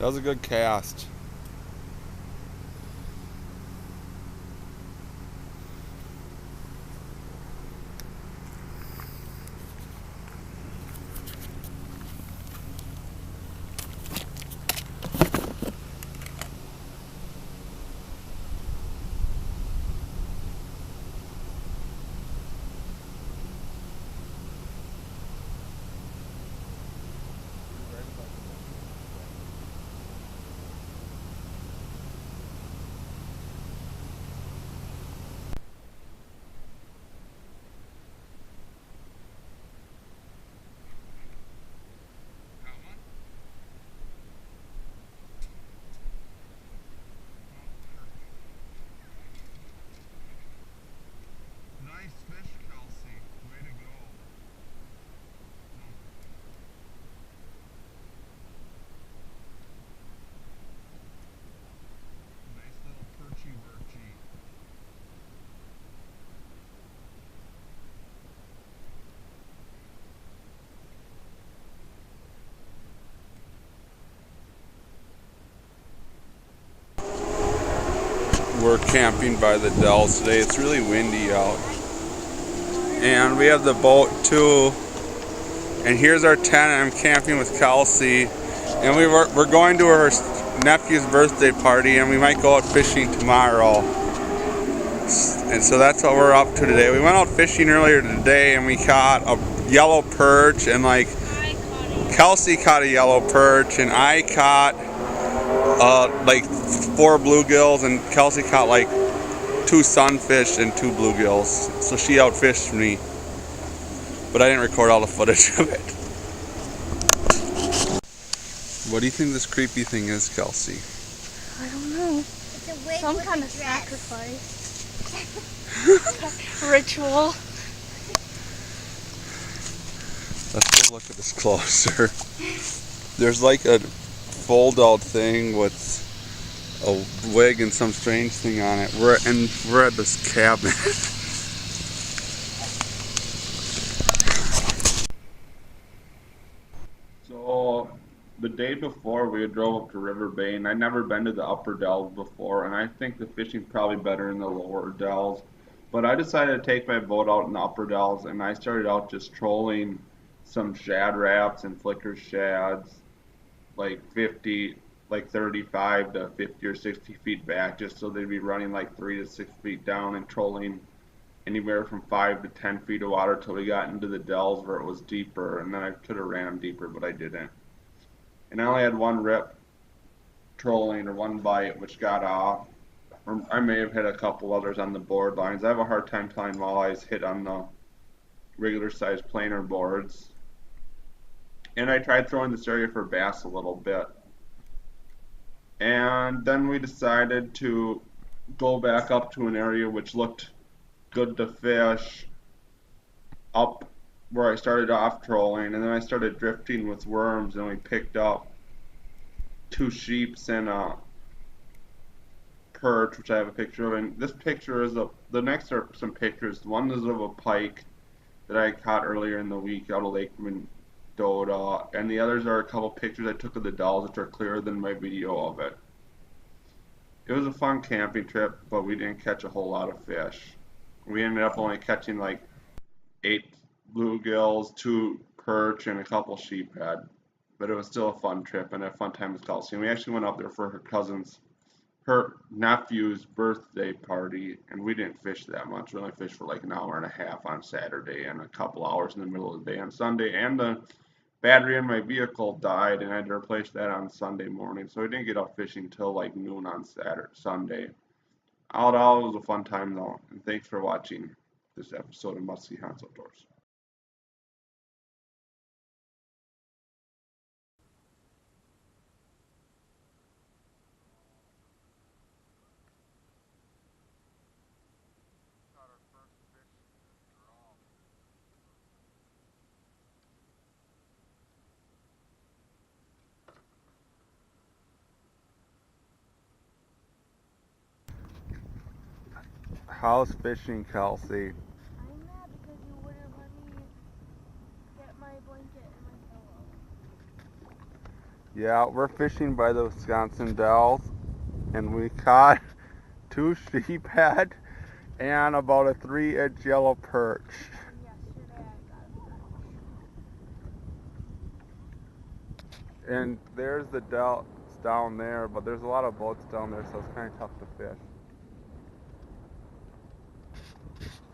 That was a good cast. Nice fish, Kelsey. Way to go. Nice little perchy worchy. We're camping by the Dells today. It's really windy out. And we have the boat too. And here's our tent. I'm camping with Kelsey. And we're going to her nephew's birthday party, and we might go out fishing tomorrow. And so that's what we're up to today. We went out fishing earlier today and we caught a yellow perch, and like Kelsey caught a yellow perch, and I caught like 4 bluegills, and Kelsey caught like 2 sunfish and 2 bluegills. So she outfished me, but I didn't record all the footage of it. What do you think this creepy thing is, Kelsey? I don't know. It's a wig Some with kind a of dress. sacrifice. Ritual. Let's go look at this closer. There's like a fold out thing with a wig and some strange thing on it. We're at this cabin. So the day before we drove up to River Bay, and I'd never been to the upper dells before, and I think the fishing's probably better in the lower dells. But I decided to take my boat out in the upper dells, and I started out just trolling some shad raps and flicker shads, like 35 to 50 or 60 feet back, just so they'd be running like 3 to 6 feet down, and trolling anywhere from 5 to 10 feet of water till we got into the dells where it was deeper, and then I could have ran them deeper, but I didn't. And I only had one rip trolling, or one bite, which got off. Or I may have hit a couple others on the board lines. I have a hard time telling walleyes hit on the regular size planer boards. And I tried throwing this area for bass a little bit. And then we decided to go back up to an area which looked good to fish, up where I started off trolling, and then I started drifting with worms, and we picked up 2 sheeps and a perch, which I have a picture of. And this picture is the next are some pictures. One is of a pike that I caught earlier in the week out of Lake Mendota, and the others are a couple pictures I took of the dolls, which are clearer than my video of it. It was a fun camping trip, but we didn't catch a whole lot of fish. We ended up only catching like 8 bluegills, 2 perch, and a couple sheephead. But it was still a fun trip and a fun time with Kelsey. And we actually went up there for her nephew's birthday party, and we didn't fish that much. We only fished for like an hour and a half on Saturday and a couple hours in the middle of the day on Sunday. And the battery in my vehicle died, and I had to replace that on Sunday morning. So we didn't get up fishing till like noon on Sunday. All in all, it was a fun time though, and thanks for watching this episode of Muskyhans Outdoors. How's fishing, Kelsey? I'm mad because you wouldn't let me get my blanket and my pillow. Yeah, we're fishing by the Wisconsin Dells, and we caught 2 sheephead and about a 3-inch yellow perch. And yesterday I got a perch. And there's the Dells down there, but there's a lot of boats down there, so it's kind of tough to fish.